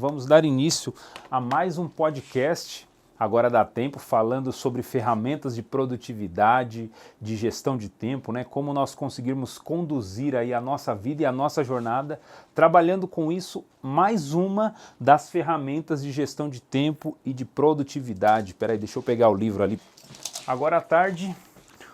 vamos dar início a mais um podcast, agora dá tempo, falando sobre ferramentas de produtividade, de gestão de tempo, né? Como nós conseguirmos conduzir aí a nossa vida e a nossa jornada, trabalhando com isso, mais uma das ferramentas de gestão de tempo e de produtividade. Espera aí, deixa eu pegar o livro ali. Agora à tarde,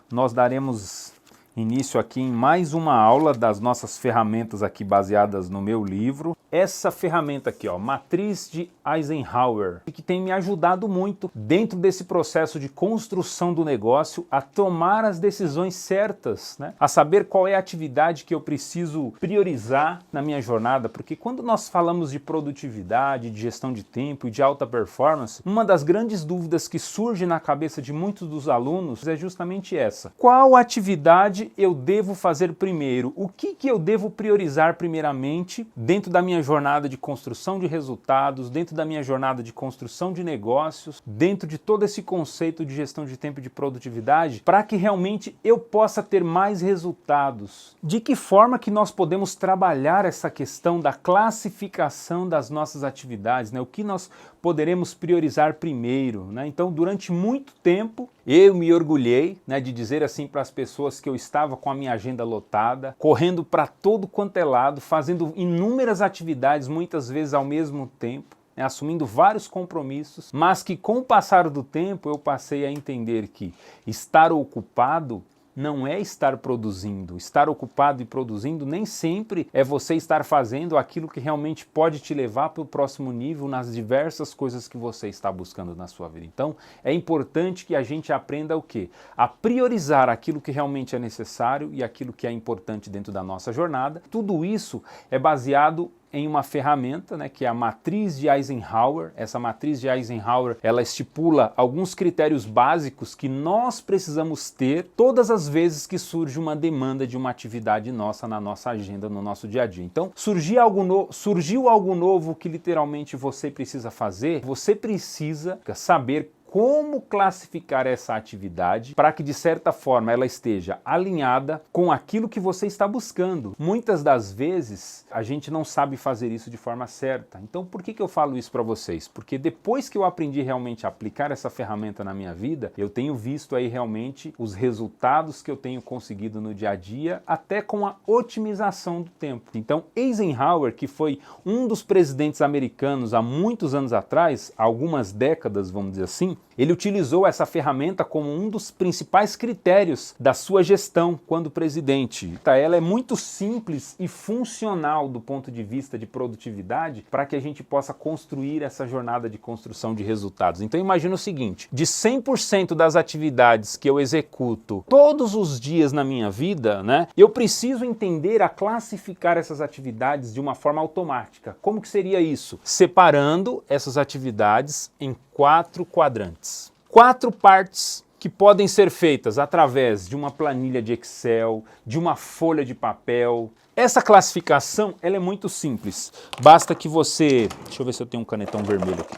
nós daremos início aqui em mais uma aula das nossas ferramentas aqui baseadas no meu livro. Essa ferramenta aqui, ó, Matriz de Eisenhower, que tem me ajudado muito dentro desse processo de construção do negócio a tomar as decisões certas, né? A saber qual é a atividade que eu preciso priorizar na minha jornada, porque quando nós falamos de produtividade, de gestão de tempo e de alta performance, uma das grandes dúvidas que surge na cabeça de muitos dos alunos é justamente essa: qual atividade eu devo fazer primeiro? O que eu devo priorizar primeiramente dentro da minha jornada de construção de resultados, dentro da minha jornada de construção de negócios, dentro de todo esse conceito de gestão de tempo e de produtividade, para que realmente eu possa ter mais resultados? De que forma que nós podemos trabalhar essa questão da classificação das nossas atividades, né? O que nós poderemos priorizar primeiro, né? Então, durante muito tempo, eu me orgulhei, né, de dizer assim para as pessoas que eu estava com a minha agenda lotada, correndo para todo quanto é lado, fazendo inúmeras atividades, muitas vezes ao mesmo tempo, né, assumindo vários compromissos, mas que com o passar do tempo eu passei a entender que estar ocupado não é estar produzindo. Estar ocupado e produzindo nem sempre é você estar fazendo aquilo que realmente pode te levar para o próximo nível nas diversas coisas que você está buscando na sua vida. Então, é importante que a gente aprenda o quê? A priorizar aquilo que realmente é necessário e aquilo que é importante dentro da nossa jornada. Tudo isso é baseado em uma ferramenta, né, que é a Matriz de Eisenhower. Essa Matriz de Eisenhower, ela estipula alguns critérios básicos que nós precisamos ter todas as vezes que surge uma demanda de uma atividade nossa na nossa agenda, no nosso dia a dia. Então, surgiu algo novo que literalmente você precisa fazer, você precisa saber como classificar essa atividade para que, de certa forma, ela esteja alinhada com aquilo que você está buscando. Muitas das vezes, a gente não sabe fazer isso de forma certa. Então, por que eu falo isso para vocês? Porque depois que eu aprendi realmente a aplicar essa ferramenta na minha vida, eu tenho visto aí realmente os resultados que eu tenho conseguido no dia a dia, até com a otimização do tempo. Então, Eisenhower, que foi um dos presidentes americanos há muitos anos atrás, algumas décadas, vamos dizer assim, ele utilizou essa ferramenta como um dos principais critérios da sua gestão quando presidente. Ela é muito simples e funcional do ponto de vista de produtividade para que a gente possa construir essa jornada de construção de resultados. Então imagina o seguinte: de 100% das atividades que eu executo todos os dias na minha vida, né, eu preciso entender a classificar essas atividades de uma forma automática. Como que seria isso? Separando essas atividades em 4 quadrantes. 4 partes que podem ser feitas através de uma planilha de Excel, de uma folha de papel. Essa classificação, ela é muito simples. Basta que você... Deixa eu ver se eu tenho um canetão vermelho aqui.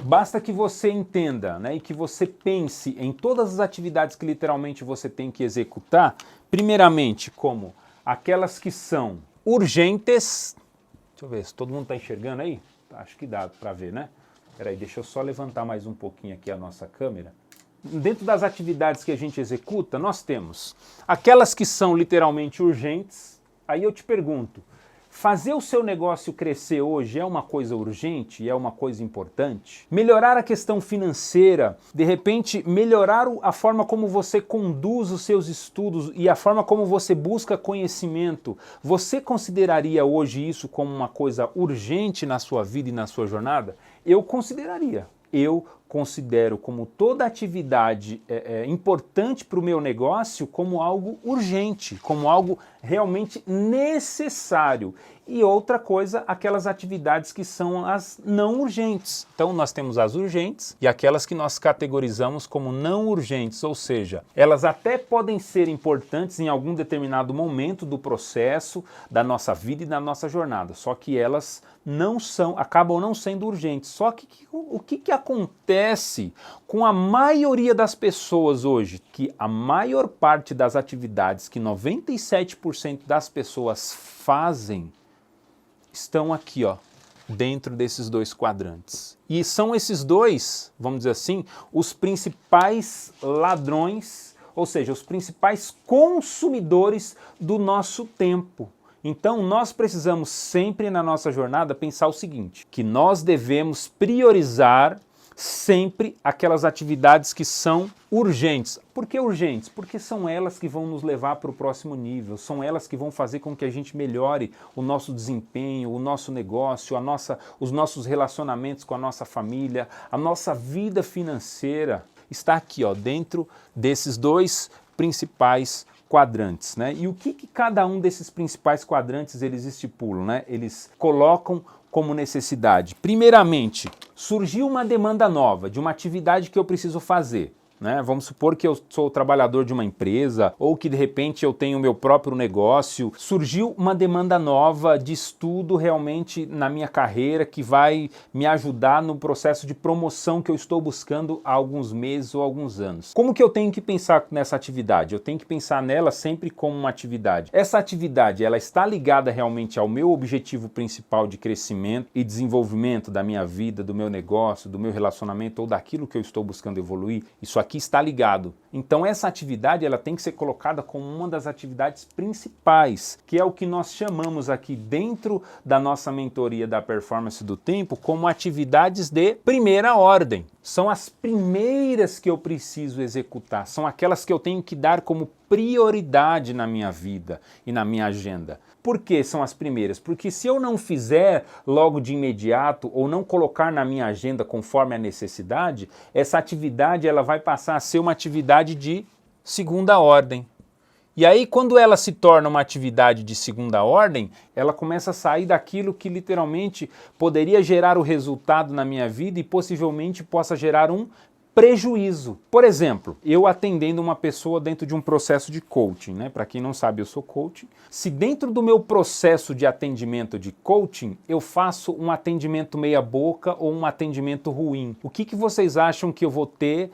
Basta que você entenda, né, e que você pense em todas as atividades que literalmente você tem que executar, primeiramente como aquelas que são urgentes. Deixa eu ver se todo mundo está enxergando aí. Acho que dá para ver, né? Peraí, deixa eu só levantar mais um pouquinho aqui a nossa câmera. Dentro das atividades que a gente executa, nós temos aquelas que são literalmente urgentes. Aí eu te pergunto, fazer o seu negócio crescer hoje é uma coisa urgente? É uma coisa importante? Melhorar a questão financeira, de repente melhorar a forma como você conduz os seus estudos e a forma como você busca conhecimento, você consideraria hoje isso como uma coisa urgente na sua vida e na sua jornada? Eu consideraria. Eu considero como toda atividade importante para o meu negócio como algo urgente, como algo realmente necessário. E outra coisa, aquelas atividades que são as não urgentes. Então nós temos as urgentes e aquelas que nós categorizamos como não urgentes, ou seja, elas até podem ser importantes em algum determinado momento do processo da nossa vida e da nossa jornada, só que elas não são, acabam não sendo urgentes. Só que o que acontece com a maioria das pessoas hoje? Que a maior parte das atividades que 97% das pessoas fazem estão aqui, ó, dentro desses dois quadrantes. E são esses dois, vamos dizer assim, os principais ladrões, ou seja, os principais consumidores do nosso tempo. Então, nós precisamos sempre na nossa jornada pensar o seguinte, que nós devemos priorizar sempre aquelas atividades que são urgentes. Por que urgentes? Porque são elas que vão nos levar para o próximo nível, são elas que vão fazer com que a gente melhore o nosso desempenho, o nosso negócio, os nossos relacionamentos com a nossa família, a nossa vida financeira. Está aqui, ó, dentro desses dois principais quadrantes, né? E o que cada um desses principais quadrantes eles estipulam, né? Eles colocam como necessidade. Primeiramente, surgiu uma demanda nova de uma atividade que eu preciso fazer. Né? Vamos supor que eu sou trabalhador de uma empresa ou que de repente eu tenho o meu próprio negócio. Surgiu uma demanda nova de estudo realmente na minha carreira que vai me ajudar no processo de promoção que eu estou buscando há alguns meses ou alguns anos. Como que eu tenho que pensar nessa atividade? Eu tenho que pensar nela sempre como uma atividade. Essa atividade, ela está ligada realmente ao meu objetivo principal de crescimento e desenvolvimento da minha vida, do meu negócio, do meu relacionamento ou daquilo que eu estou buscando evoluir? Isso aqui está ligado. Então essa atividade ela tem que ser colocada como uma das atividades principais, que é o que nós chamamos aqui dentro da nossa mentoria da performance do tempo como atividades de primeira ordem. São as primeiras que eu preciso executar, são aquelas que eu tenho que dar como prioridade na minha vida e na minha agenda. Por que são as primeiras? Porque se eu não fizer logo de imediato ou não colocar na minha agenda conforme a necessidade, essa atividade ela vai passar a ser uma atividade de segunda ordem. E aí quando ela se torna uma atividade de segunda ordem, ela começa a sair daquilo que literalmente poderia gerar o resultado na minha vida e possivelmente possa gerar um prejuízo. Por exemplo, eu atendendo uma pessoa dentro de um processo de coaching, né? Para quem não sabe, eu sou coaching. Se dentro do meu processo de atendimento de coaching, eu faço um atendimento meia boca ou um atendimento ruim, o que vocês acham que eu vou ter?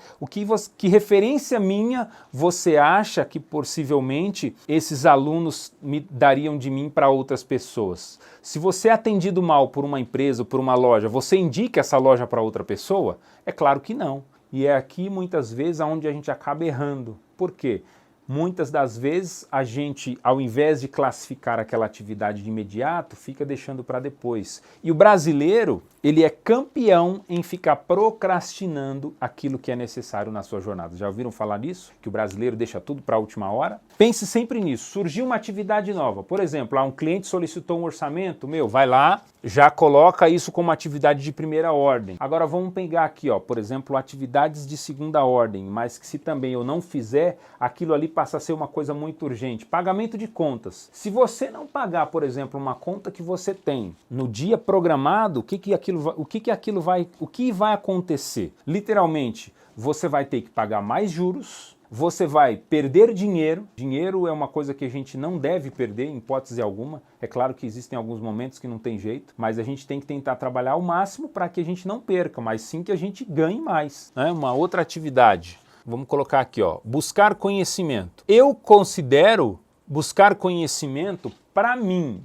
Que referência minha você acha que possivelmente esses alunos me dariam de mim para outras pessoas? Se você é atendido mal por uma empresa ou por uma loja, você indica essa loja para outra pessoa? É claro que não. E é aqui muitas vezes onde a gente acaba errando. Por quê? Muitas das vezes a gente, ao invés de classificar aquela atividade de imediato, fica deixando para depois. E o brasileiro, ele é campeão em ficar procrastinando aquilo que é necessário na sua jornada. Já ouviram falar nisso? Que o brasileiro deixa tudo para a última hora? Pense sempre nisso. Surgiu uma atividade nova. Por exemplo, um cliente solicitou um orçamento, vai lá, já coloca isso como atividade de primeira ordem. Agora vamos pegar aqui, por exemplo, atividades de segunda ordem, mas que se também eu não fizer, aquilo ali passa a ser uma coisa muito urgente. Pagamento de contas. Se você não pagar, por exemplo, uma conta que você tem no dia programado, o que vai acontecer? Literalmente, você vai ter que pagar mais juros, você vai perder dinheiro. Dinheiro é uma coisa que a gente não deve perder em hipótese alguma. É claro que existem alguns momentos que não tem jeito, mas a gente tem que tentar trabalhar ao máximo para que a gente não perca, mas sim que a gente ganhe mais. Né? Uma outra atividade. Vamos colocar aqui, buscar conhecimento. Eu considero buscar conhecimento, para mim,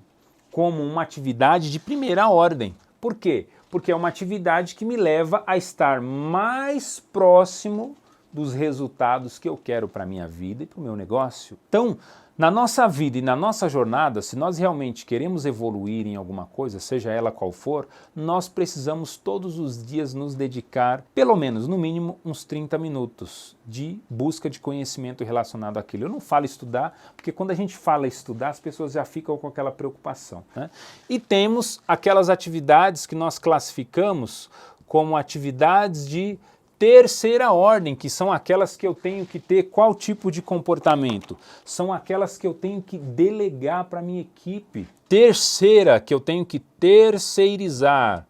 como uma atividade de primeira ordem. Por quê? Porque é uma atividade que me leva a estar mais próximo dos resultados que eu quero para a minha vida e para o meu negócio. Então, na nossa vida e na nossa jornada, se nós realmente queremos evoluir em alguma coisa, seja ela qual for, nós precisamos todos os dias nos dedicar, pelo menos, no mínimo, uns 30 minutos de busca de conhecimento relacionado àquilo. Eu não falo estudar, porque quando a gente fala estudar, as pessoas já ficam com aquela preocupação. Né? E temos aquelas atividades que nós classificamos como atividades de terceira ordem, que são aquelas que eu tenho que ter qual tipo de comportamento? São aquelas que eu tenho que delegar para a minha equipe. Terceira, que eu tenho que terceirizar.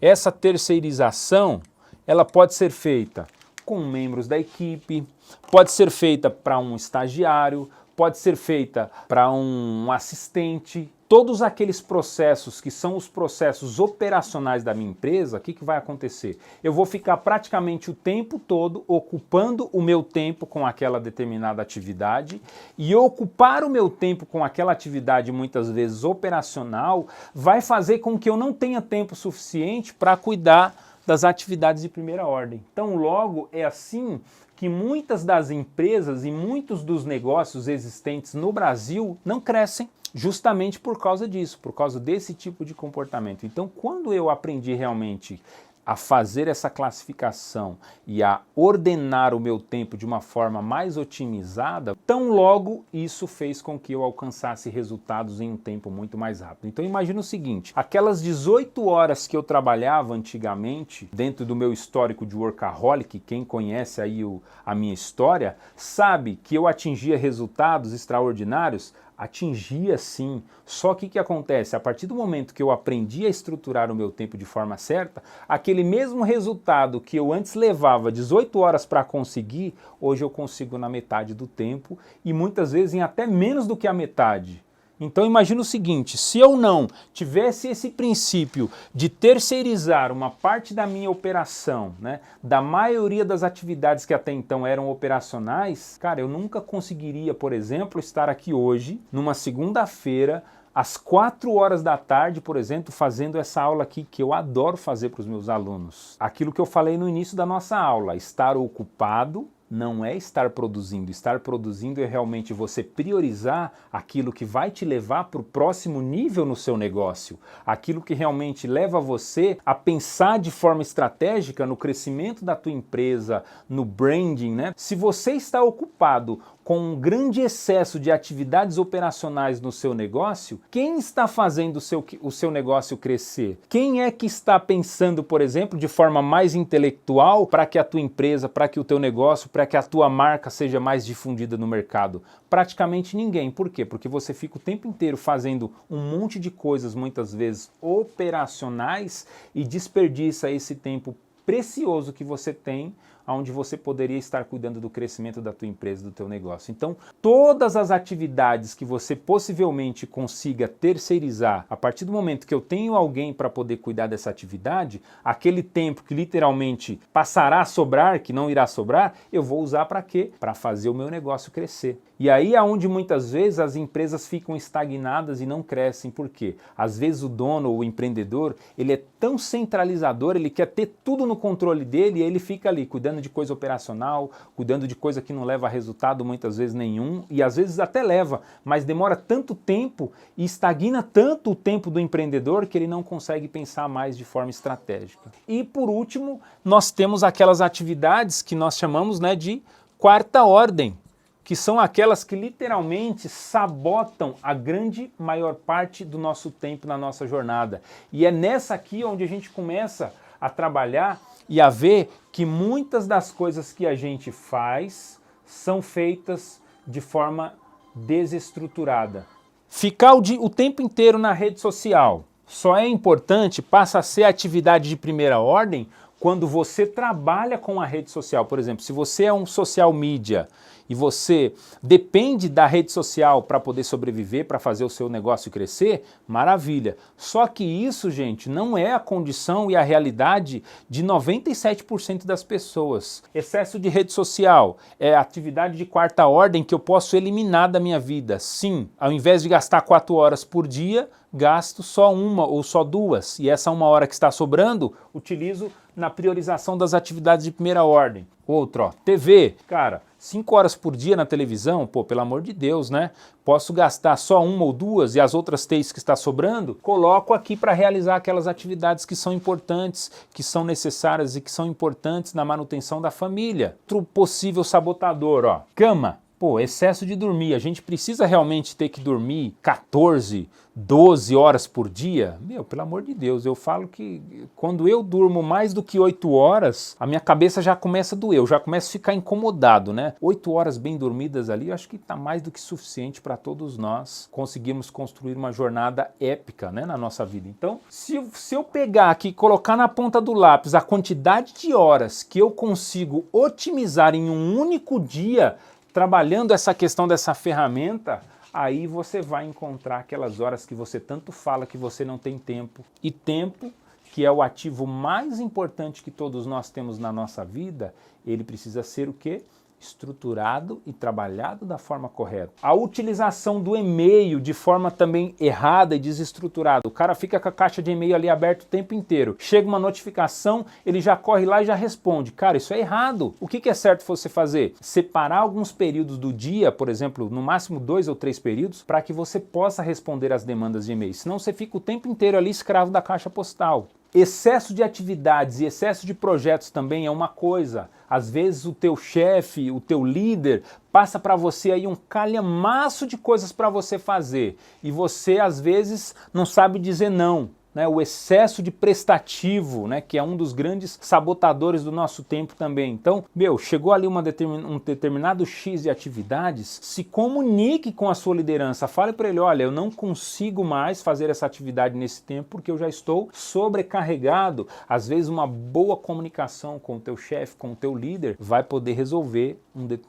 Essa terceirização, ela pode ser feita com membros da equipe, pode ser feita para um estagiário, pode ser feita para um assistente, todos aqueles processos que são os processos operacionais da minha empresa, o que vai acontecer? Eu vou ficar praticamente o tempo todo ocupando o meu tempo com aquela determinada atividade, e ocupar o meu tempo com aquela atividade muitas vezes operacional vai fazer com que eu não tenha tempo suficiente para cuidar das atividades de primeira ordem. Então, logo, é assim que muitas das empresas e muitos dos negócios existentes no Brasil não crescem, justamente por causa disso, por causa desse tipo de comportamento. Então, quando eu aprendi realmente a fazer essa classificação e a ordenar o meu tempo de uma forma mais otimizada, tão logo isso fez com que eu alcançasse resultados em um tempo muito mais rápido. Então imagina o seguinte, aquelas 18 horas que eu trabalhava antigamente, dentro do meu histórico de workaholic, quem conhece aí a minha história, sabe que eu atingia resultados extraordinários. Atingia sim, só que o que acontece? A partir do momento que eu aprendi a estruturar o meu tempo de forma certa, aquele mesmo resultado que eu antes levava 18 horas para conseguir, hoje eu consigo na metade do tempo e muitas vezes em até menos do que a metade. Então imagina o seguinte, se eu não tivesse esse princípio de terceirizar uma parte da minha operação, né, da maioria das atividades que até então eram operacionais, cara, eu nunca conseguiria, por exemplo, estar aqui hoje, numa segunda-feira, às 4 horas da tarde, por exemplo, fazendo essa aula aqui que eu adoro fazer para os meus alunos. Aquilo que eu falei no início da nossa aula, estar ocupado não é estar produzindo. Estar produzindo é realmente você priorizar aquilo que vai te levar para o próximo nível no seu negócio. Aquilo que realmente leva você a pensar de forma estratégica no crescimento da tua empresa, no branding, né? Se você está ocupado com um grande excesso de atividades operacionais no seu negócio, quem está fazendo o seu negócio crescer? Quem é que está pensando, por exemplo, de forma mais intelectual para que a tua empresa, para que o teu negócio, para que a tua marca seja mais difundida no mercado? Praticamente ninguém. Por quê? Porque você fica o tempo inteiro fazendo um monte de coisas, muitas vezes operacionais, e desperdiça esse tempo precioso que você tem, onde você poderia estar cuidando do crescimento da tua empresa, do teu negócio. Então, todas as atividades que você possivelmente consiga terceirizar, a partir do momento que eu tenho alguém para poder cuidar dessa atividade, aquele tempo que literalmente passará a sobrar, que não irá sobrar, eu vou usar para quê? Para fazer o meu negócio crescer. E aí é onde muitas vezes as empresas ficam estagnadas e não crescem. Por quê? Às vezes o dono ou o empreendedor, ele é tão centralizador, ele quer ter tudo no controle dele e ele fica ali cuidando de coisa operacional, cuidando de coisa que não leva a resultado muitas vezes nenhum, e às vezes até leva, mas demora tanto tempo e estagna tanto o tempo do empreendedor que ele não consegue pensar mais de forma estratégica. E por último, nós temos aquelas atividades que nós chamamos, né, de quarta ordem, que são aquelas que literalmente sabotam a grande maior parte do nosso tempo na nossa jornada. E é nessa aqui onde a gente começa a trabalhar e a ver que muitas das coisas que a gente faz são feitas de forma desestruturada. Ficar o tempo inteiro na rede social só é importante, passa a ser atividade de primeira ordem quando você trabalha com a rede social. Por exemplo, se você é um social media e você depende da rede social para poder sobreviver, para fazer o seu negócio crescer, maravilha. Só que isso, gente, não é a condição e a realidade de 97% das pessoas. Excesso de rede social é atividade de quarta ordem que eu posso eliminar da minha vida. Sim, ao invés de gastar 4 horas por dia, gasto só 1 ou só 2. E essa 1 hora que está sobrando, utilizo na priorização das atividades de primeira ordem. Outro, ó, TV. Cara, 5 horas por dia na televisão, pô, pelo amor de Deus, né? Posso gastar só 1 ou 2 e as outras 3 que está sobrando, coloco aqui para realizar aquelas atividades que são importantes, que são necessárias e que são importantes na manutenção da família. Outro possível sabotador, ó, cama. Pô, excesso de dormir. A gente precisa realmente ter que dormir 14, 12 horas por dia? Meu, pelo amor de Deus, eu falo que quando eu durmo mais do que 8 horas, a minha cabeça já começa a doer, eu já começo a ficar incomodado, né? 8 horas bem dormidas ali, eu acho que está mais do que suficiente para todos nós conseguirmos construir uma jornada épica, né, na nossa vida. Então, se eu pegar aqui e colocar na ponta do lápis a quantidade de horas que eu consigo otimizar em um único dia, trabalhando essa questão dessa ferramenta, aí você vai encontrar aquelas horas que você tanto fala que você não tem tempo. E tempo, que é o ativo mais importante que todos nós temos na nossa vida, ele precisa ser o quê? Estruturado e trabalhado da forma correta. A utilização do e-mail de forma também errada e desestruturada. O cara fica com a caixa de e-mail ali aberta o tempo inteiro. Chega uma notificação, ele já corre lá e já responde. Cara, isso é errado. O que é certo você fazer? Separar alguns períodos do dia, por exemplo, no máximo 2 ou 3 períodos, para que você possa responder às demandas de e-mail. Senão você fica o tempo inteiro ali escravo da caixa postal. Excesso de atividades e excesso de projetos também é uma coisa. Às vezes o teu chefe, o teu líder, passa para você aí um calhamaço de coisas para você fazer. E você, às vezes, não sabe dizer não. O excesso de prestativo, que é um dos grandes sabotadores do nosso tempo também. Então, chegou ali um determinado X de atividades, se comunique com a sua liderança, fale para ele, olha, eu não consigo mais fazer essa atividade nesse tempo porque eu já estou sobrecarregado. Às vezes uma boa comunicação com o teu chefe, com o teu líder, vai poder resolver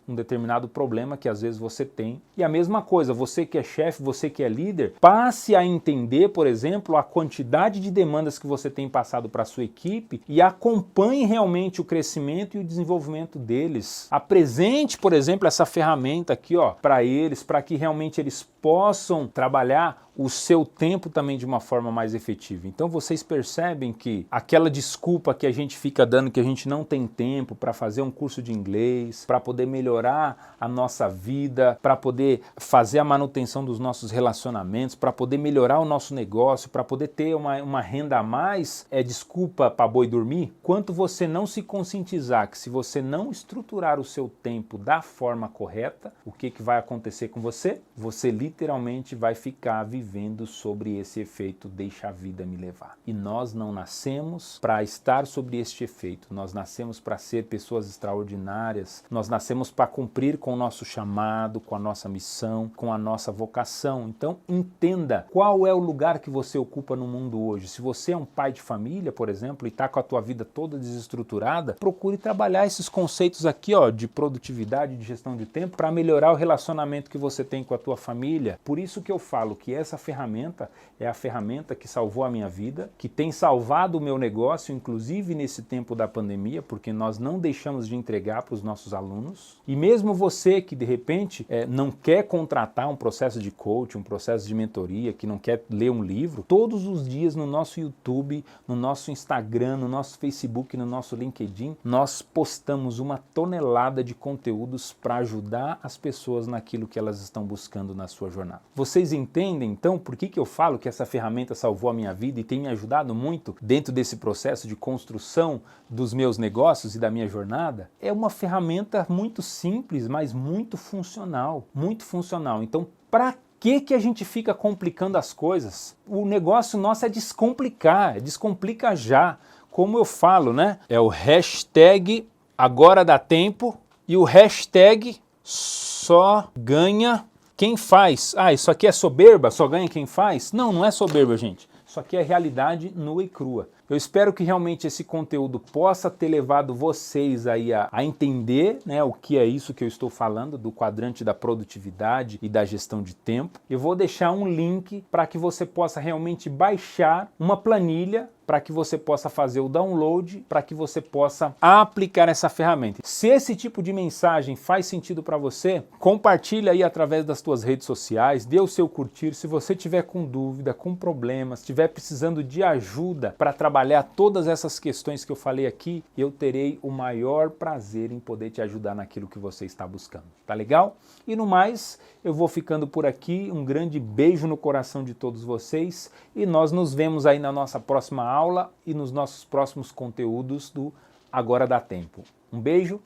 um determinado problema que às vezes você tem. E a mesma coisa, você que é chefe, você que é líder, passe a entender, por exemplo, a quantidade de demandas que você tem passado para a sua equipe e acompanhe realmente o crescimento e o desenvolvimento deles. Apresente, por exemplo, essa ferramenta aqui, para eles, para que realmente eles possam trabalhar o seu tempo também de uma forma mais efetiva. Então vocês percebem que aquela desculpa que a gente fica dando que a gente não tem tempo para fazer um curso de inglês, para poder melhorar a nossa vida, para poder fazer a manutenção dos nossos relacionamentos, para poder melhorar o nosso negócio, para poder ter uma renda a mais, é desculpa para boi dormir? Quanto você não se conscientizar que se você não estruturar o seu tempo da forma correta, o que vai acontecer com você? Você literalmente vai ficar vivendo sobre esse efeito deixa a vida me levar. E nós não nascemos para estar sobre este efeito, nós nascemos para ser pessoas extraordinárias, nós nascemos para cumprir com o nosso chamado, com a nossa missão, com a nossa vocação. Então entenda qual é o lugar que você ocupa no mundo hoje. Se você é um pai de família, por exemplo, e está com a tua vida toda desestruturada, procure trabalhar esses conceitos aqui, de produtividade, de gestão de tempo, para melhorar o relacionamento que você tem com a tua família. Por isso que eu falo que essa ferramenta é a ferramenta que salvou a minha vida, que tem salvado o meu negócio, inclusive nesse tempo da pandemia, porque nós não deixamos de entregar para os nossos alunos. E mesmo você que de repente não quer contratar um processo de coaching, um processo de mentoria, que não quer ler um livro, todos os dias no nosso YouTube, no nosso Instagram, no nosso Facebook, no nosso LinkedIn, nós postamos uma tonelada de conteúdos para ajudar as pessoas naquilo que elas estão buscando na sua jornada. Vocês entendem, então, por que eu falo que essa ferramenta salvou a minha vida e tem me ajudado muito dentro desse processo de construção dos meus negócios e da minha jornada? É uma ferramenta muito simples, mas muito funcional. Muito funcional. Então, para que a gente fica complicando as coisas? O negócio nosso é descomplicar, descomplica já. Como eu falo, é o hashtag agora dá tempo e o hashtag só ganha quem faz. Isso aqui é soberba? Só ganha quem faz? Não, não é soberba, gente. Isso aqui é realidade nua e crua. Eu espero que realmente esse conteúdo possa ter levado vocês aí a entender o que é isso que eu estou falando, do quadrante da produtividade e da gestão de tempo. Eu vou deixar um link para que você possa realmente baixar uma planilha, para que você possa fazer o download, para que você possa aplicar essa ferramenta. Se esse tipo de mensagem faz sentido para você, compartilha aí através das tuas redes sociais, dê o seu curtir. Se você tiver com dúvida, com problemas, estiver precisando de ajuda para trabalhar todas essas questões que eu falei aqui, eu terei o maior prazer em poder te ajudar naquilo que você está buscando. Tá legal? E no mais, eu vou ficando por aqui. Um grande beijo no coração de todos vocês e nós nos vemos aí na nossa próxima aula e nos nossos próximos conteúdos do Agora Dá Tempo. Um beijo,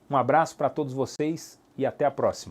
um abraço para todos vocês e até a próxima.